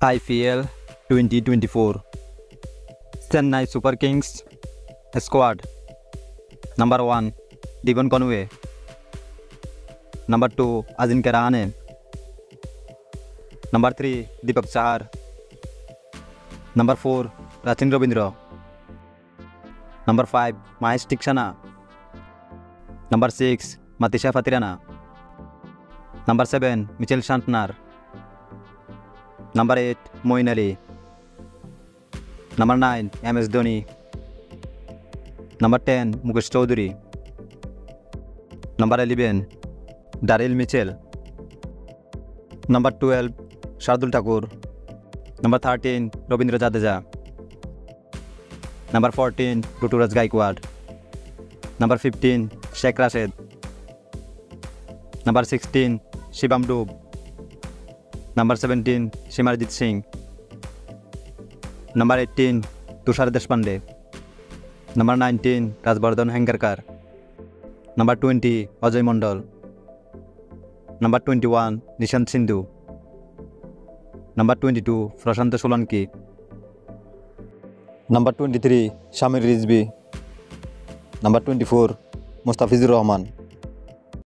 IPL 2024 Chennai Super Kings Squad. Number 1 Devon Conway. Number 2 Ajinkya Rahane. Number 3 Deepak Chahar. Number 4 Rachin Ravindra. Number 5 Mahesh Theekshana. Number 6 Matisha Fatirana. Number 7 Mitchell Santner. Number 8 Moeen Ali. Number 9 MS Dhoni. Number 10 Mukesh Choudhary. Number 11 Daryl Mitchell. Number 12 Shardul Thakur. Number 13 Ravindra Jadeja. Number 14 Ruturaj Gaikwad. Number 15 Sheikh Rashid. Number 16 Shivam Dube. Number 17 Simarjit Singh. Number 18 Tushar Deshpande. Number 19 Rajbardhan Hengarkar. Number 20 Ajay Mondal. Number 21 Nishant Sindhu. Number 22 Prashant Solanki. Number 23 Shamir Rizvi. Number 24 Mustafizur Rahman.